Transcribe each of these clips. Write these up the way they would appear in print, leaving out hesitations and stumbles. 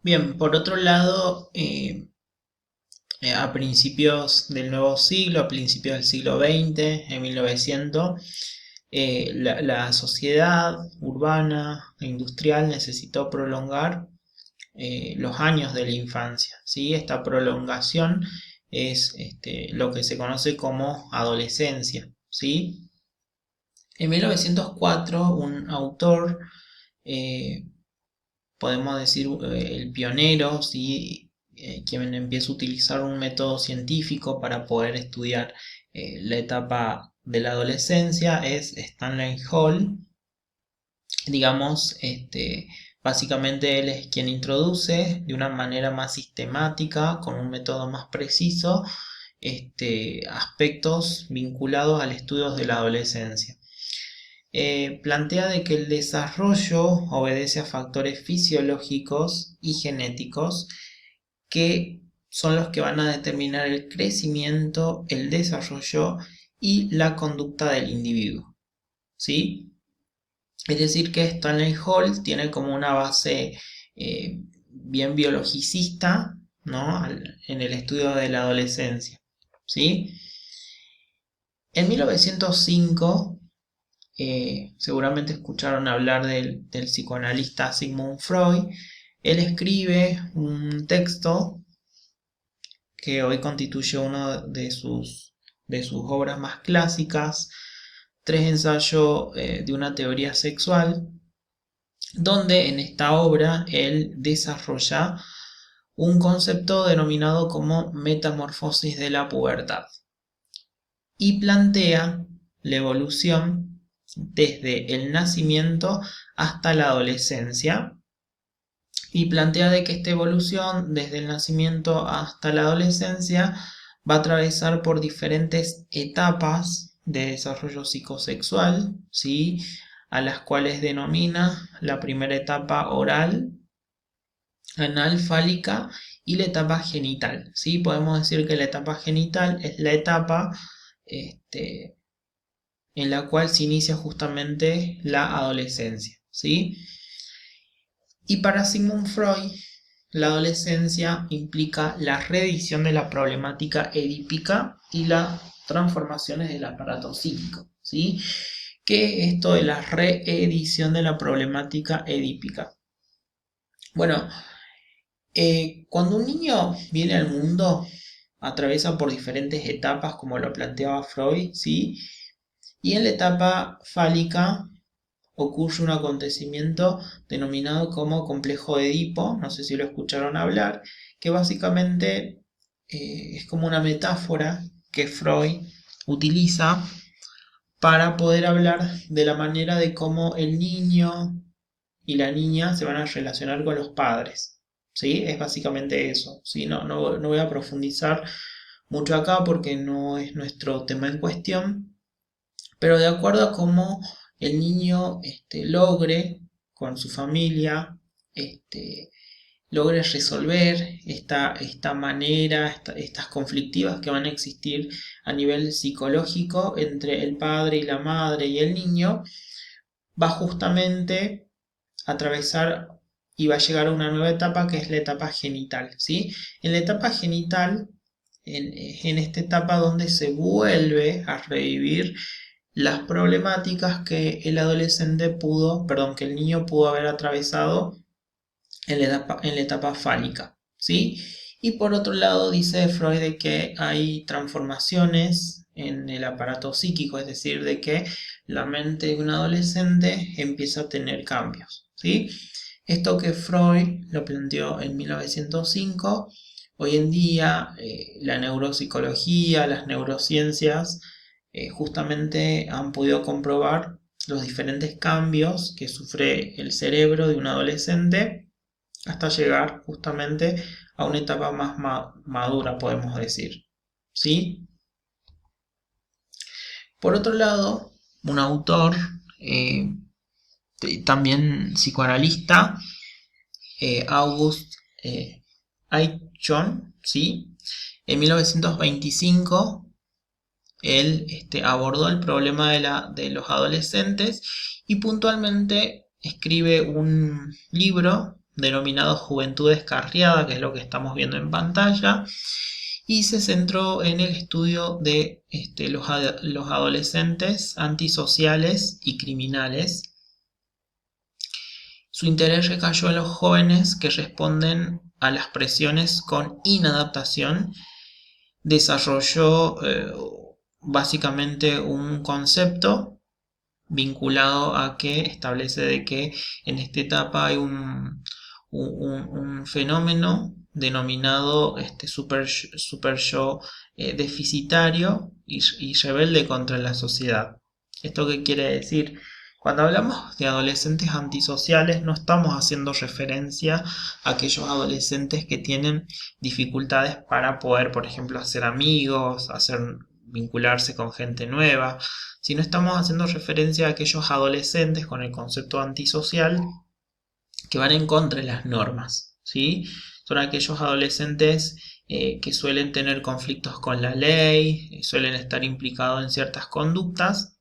Bien, por otro lado, a principios del nuevo siglo, a principios del siglo XX, en 1900, la sociedad urbana e industrial necesitó prolongar los años de la infancia, ¿sí? Esta prolongación es lo que se conoce como adolescencia, ¿sí? En 1904, un autor, eh, podemos decir el pionero, ¿sí? Quien empieza a utilizar un método científico para poder estudiar la etapa de la adolescencia, es Stanley Hall. Digamos, básicamente él es quien introduce de una manera más sistemática, con un método más preciso, aspectos vinculados al estudio de la adolescencia. Plantea de que el desarrollo obedece a factores fisiológicos y genéticos que son los que van a determinar el crecimiento, el desarrollo y la conducta del individuo, ¿sí? Es decir, que Stanley Hall tiene como una base bien biologicista, ¿no? En el estudio de la adolescencia, ¿sí? En 1905, seguramente escucharon hablar del psicoanalista Sigmund Freud. Él escribe un texto que hoy constituye una de sus obras más clásicas, Tres ensayos de una teoría sexual, donde en esta obra él desarrolla un concepto denominado como metamorfosis de la pubertad y plantea la evolución desde el nacimiento hasta la adolescencia, y plantea de que esta evolución desde el nacimiento hasta la adolescencia va a atravesar por diferentes etapas de desarrollo psicosexual, ¿sí? A las cuales denomina la primera etapa oral, anal, fálica y la etapa genital, ¿sí? Podemos decir que la etapa genital es la etapa este, en la cual se inicia justamente la adolescencia, ¿sí? Y para Sigmund Freud, la adolescencia implica la reedición de la problemática edípica y las transformaciones del aparato psíquico, ¿sí? ¿Qué es esto de la reedición de la problemática edípica? Bueno, cuando un niño viene al mundo, atraviesa por diferentes etapas, como lo planteaba Freud, ¿sí? Y en la etapa fálica ocurre un acontecimiento denominado como complejo de Edipo, no sé si lo escucharon hablar, que básicamente es como una metáfora que Freud utiliza para poder hablar de la manera de cómo el niño y la niña se van a relacionar con los padres. ¿Sí? Es básicamente eso. ¿Sí? No voy a profundizar mucho acá porque no es nuestro tema en cuestión, pero de acuerdo a cómo el niño logre con su familia, logre resolver esta manera, estas conflictivas que van a existir a nivel psicológico entre el padre y la madre y el niño, va justamente a atravesar y va a llegar a una nueva etapa que es la etapa genital, ¿sí? En la etapa genital, en esta etapa donde se vuelve a revivir las problemáticas que el adolescente pudo, perdón, que el niño pudo haber atravesado en la etapa fálica, ¿sí? Y por otro lado dice Freud de que hay transformaciones en el aparato psíquico, es decir, de que la mente de un adolescente empieza a tener cambios, ¿sí? Esto que Freud lo planteó en 1905, hoy en día la neuropsicología, las neurociencias, justamente han podido comprobar los diferentes cambios que sufre el cerebro de un adolescente hasta llegar justamente a una etapa más madura, podemos decir, ¿sí? Por otro lado, un autor, eh, también psicoanalista, August Eichhorn, ¿sí? En 1925 él abordó el problema de los adolescentes y puntualmente escribe un libro denominado Juventud Descarriada, que es lo que estamos viendo en pantalla, y se centró en el estudio de los adolescentes antisociales y criminales. Su interés recayó en los jóvenes que responden a las presiones con inadaptación. Desarrolló básicamente un concepto vinculado a que establece de que en esta etapa hay un fenómeno denominado super yo deficitario y rebelde contra la sociedad. ¿Esto qué quiere decir? Cuando hablamos de adolescentes antisociales no estamos haciendo referencia a aquellos adolescentes que tienen dificultades para poder, por ejemplo, hacer amigos, vincularse con gente nueva, sino estamos haciendo referencia a aquellos adolescentes con el concepto antisocial que van en contra de las normas, ¿sí? Son aquellos adolescentes que suelen tener conflictos con la ley, suelen estar implicados en ciertas conductas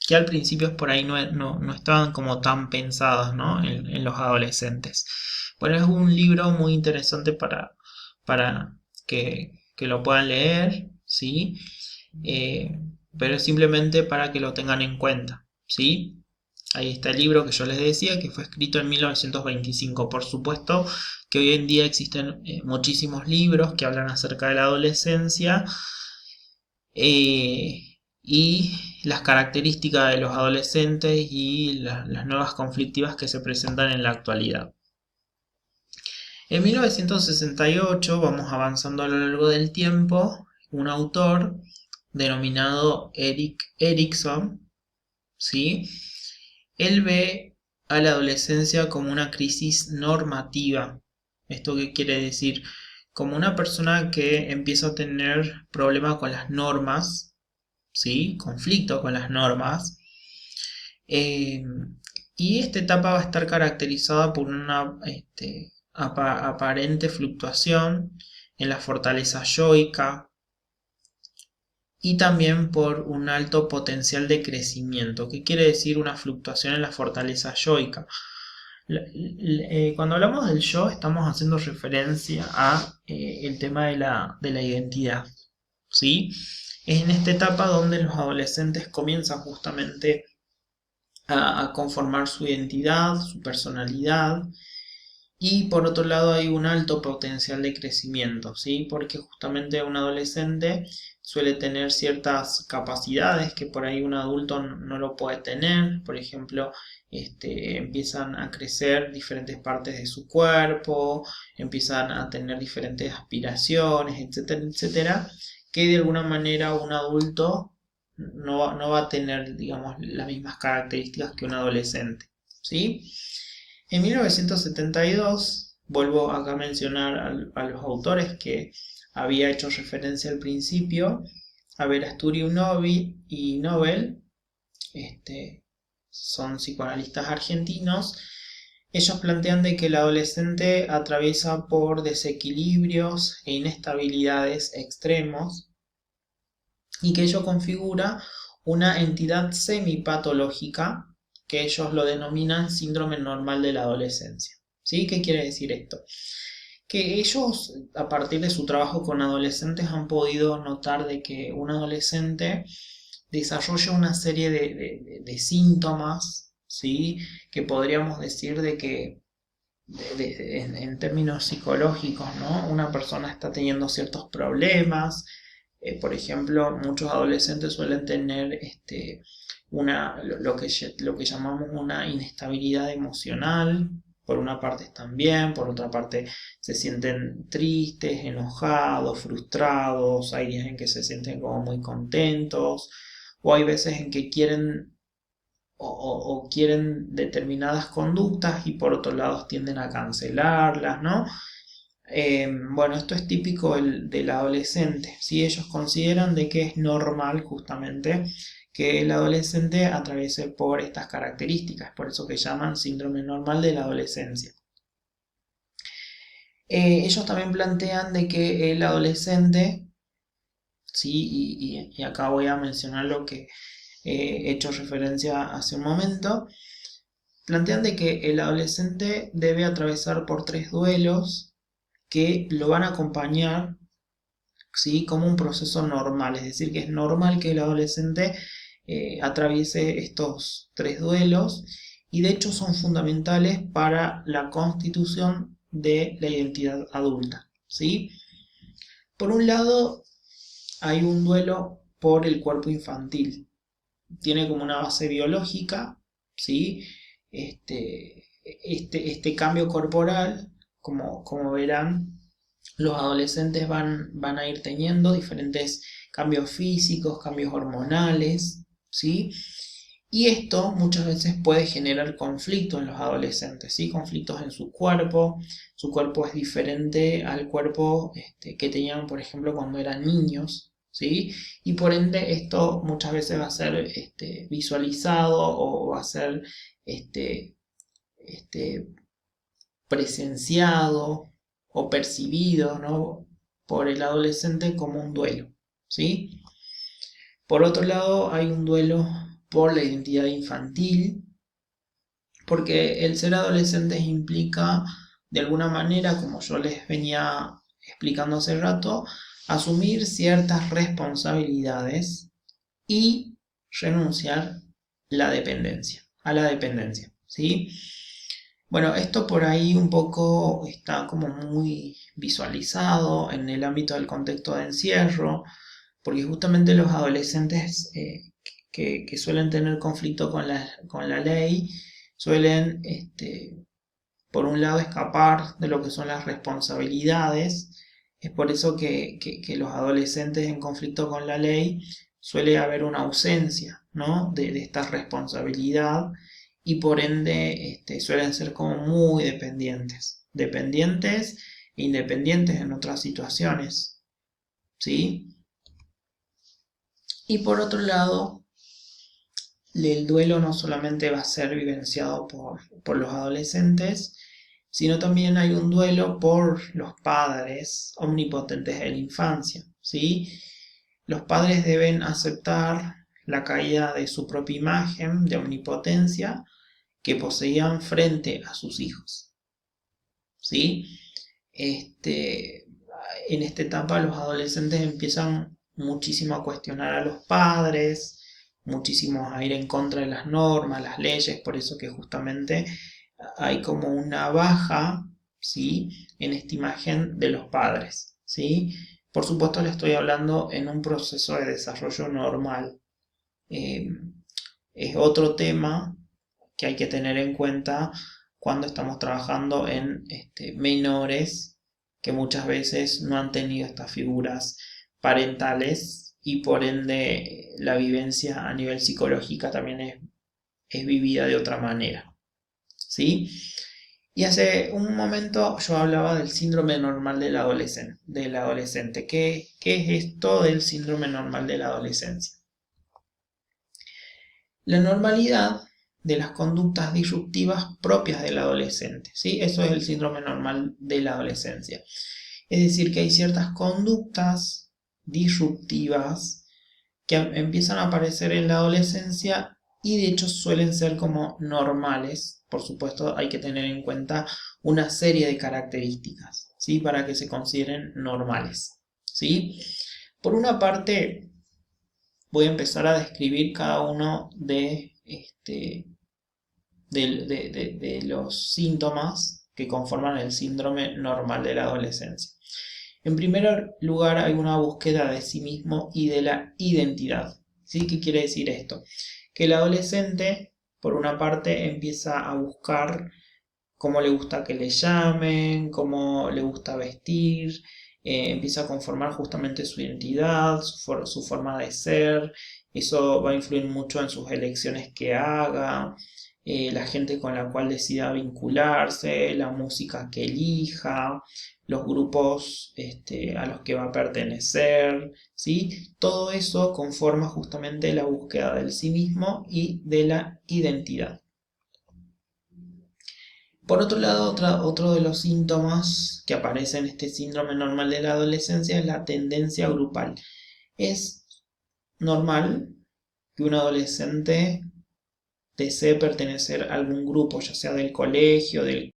que al principio por ahí no estaban como tan pensadas, ¿no? en los adolescentes. Bueno, es un libro muy interesante para que lo puedan leer, ¿sí? Pero simplemente para que lo tengan en cuenta, ¿sí? Ahí está el libro que yo les decía, que fue escrito en 1925. Por supuesto que hoy en día existen muchísimos libros que hablan acerca de la adolescencia y las características de los adolescentes y las nuevas conflictivas que se presentan en la actualidad. En 1968, vamos avanzando a lo largo del tiempo, un autor denominado Erik Erikson, ¿sí? Él ve a la adolescencia como una crisis normativa. ¿Esto qué quiere decir? Como una persona que empieza a tener problemas con las normas, ¿sí? Conflicto con las normas. Y esta etapa va a estar caracterizada por una aparente fluctuación en la fortaleza yoica y también por un alto potencial de crecimiento. ¿Qué quiere decir una fluctuación en la fortaleza yoica? Cuando hablamos del yo estamos haciendo referencia a el tema de la identidad, ¿sí? Es en esta etapa donde los adolescentes comienzan justamente a conformar su identidad, su personalidad, y por otro lado hay un alto potencial de crecimiento, ¿sí? Porque justamente un adolescente suele tener ciertas capacidades que por ahí un adulto no lo puede tener. Por ejemplo, empiezan a crecer diferentes partes de su cuerpo, empiezan a tener diferentes aspiraciones, etcétera, etcétera, que de alguna manera un adulto no va a tener, digamos, las mismas características que un adolescente, ¿sí? En 1972, vuelvo acá a mencionar a los autores que había hecho referencia al principio, a Verasturi y Nobel, son psicoanalistas argentinos. Ellos plantean de que el adolescente atraviesa por desequilibrios e inestabilidades extremos y que ello configura una entidad semipatológica que ellos lo denominan síndrome normal de la adolescencia. ¿Sí? ¿Qué quiere decir esto? Que ellos, a partir de su trabajo con adolescentes, han podido notar de que un adolescente desarrolla una serie de síntomas, ¿sí? Que podríamos decir de que en términos psicológicos, ¿no? Una persona está teniendo ciertos problemas. Por ejemplo, muchos adolescentes suelen tener lo que llamamos una inestabilidad emocional. Por una parte están bien, por otra parte se sienten tristes, enojados, frustrados, hay días en que se sienten como muy contentos, o hay veces en que quieren o quieren determinadas conductas y por otro lado tienden a cancelarlas, ¿no? Bueno, esto es típico del adolescente, ¿sí? Ellos consideran de que es normal justamente que el adolescente atraviese por estas características, por eso que llaman síndrome normal de la adolescencia. Ellos también plantean de que el adolescente, ¿sí? Y acá voy a mencionar lo que he hecho referencia hace un momento, plantean de que el adolescente debe atravesar por 3 duelos que lo van a acompañar, ¿sí?, como un proceso normal, es decir, que es normal que el adolescente atraviese estos 3 duelos y de hecho son fundamentales para la constitución de la identidad adulta, ¿sí? Por un lado, hay un duelo por el cuerpo infantil. Tiene como una base biológica, ¿sí? Este cambio corporal, como verán, los adolescentes van a ir teniendo diferentes cambios físicos, cambios hormonales, ¿sí? Y esto muchas veces puede generar conflicto en los adolescentes, ¿sí? Conflictos en su cuerpo es diferente al cuerpo que tenían, por ejemplo, cuando eran niños, ¿sí? Y por ende esto muchas veces va a ser visualizado o va a ser este, este, presenciado o percibido, ¿no?, por el adolescente como un duelo, ¿sí? Por otro lado, hay un duelo por la identidad infantil, porque el ser adolescente implica, de alguna manera, como yo les venía explicando hace rato, asumir ciertas responsabilidades y renunciar a la dependencia, ¿sí? Bueno, esto por ahí un poco está como muy visualizado en el ámbito del contexto de encierro, porque justamente los adolescentes que suelen tener conflicto con la ley suelen, por un lado, escapar de lo que son las responsabilidades. Es por eso que los adolescentes en conflicto con la ley suele haber una ausencia, ¿no?, de esta responsabilidad y por ende suelen ser como muy dependientes e independientes en otras situaciones, ¿sí? Y por otro lado, el duelo no solamente va a ser vivenciado por los adolescentes, sino también hay un duelo por los padres omnipotentes de la infancia, ¿sí? Los padres deben aceptar la caída de su propia imagen de omnipotencia que poseían frente a sus hijos, ¿sí? En esta etapa los adolescentes empiezan muchísimo a cuestionar a los padres, muchísimo a ir en contra de las normas, las leyes, por eso que justamente hay como una baja, ¿sí?, en esta imagen de los padres, ¿sí? Por supuesto le estoy hablando en un proceso de desarrollo normal. Es otro tema que hay que tener en cuenta cuando estamos trabajando en menores que muchas veces no han tenido estas figuras parentales y por ende la vivencia a nivel psicológica también es vivida de otra manera, ¿sí? Y hace un momento yo hablaba del síndrome normal del adolescente. ¿Qué es esto del síndrome normal de la adolescencia? La normalidad de las conductas disruptivas propias del adolescente, ¿sí? Eso es el síndrome normal de la adolescencia. Es decir, que hay ciertas conductas disruptivas que empiezan a aparecer en la adolescencia y de hecho suelen ser como normales. Por supuesto, hay que tener en cuenta una serie de características, ¿sí?, para que se consideren normales, ¿sí? Por una parte, voy a empezar a describir cada uno de los síntomas que conforman el síndrome normal de la adolescencia. En primer lugar, hay una búsqueda de sí mismo y de la identidad, ¿sí? ¿Qué quiere decir esto? Que el adolescente, por una parte, empieza a buscar cómo le gusta que le llamen, cómo le gusta vestir, empieza a conformar justamente su identidad, su forma de ser. Eso va a influir mucho en sus elecciones que haga, la gente con la cual decida vincularse, la música que elija, los grupos a los que va a pertenecer, ¿sí? Todo eso conforma justamente la búsqueda del sí mismo y de la identidad. Por otro lado, otro de los síntomas que aparece en este síndrome normal de la adolescencia es la tendencia grupal. Es normal que un adolescente desee pertenecer a algún grupo, ya sea del colegio, del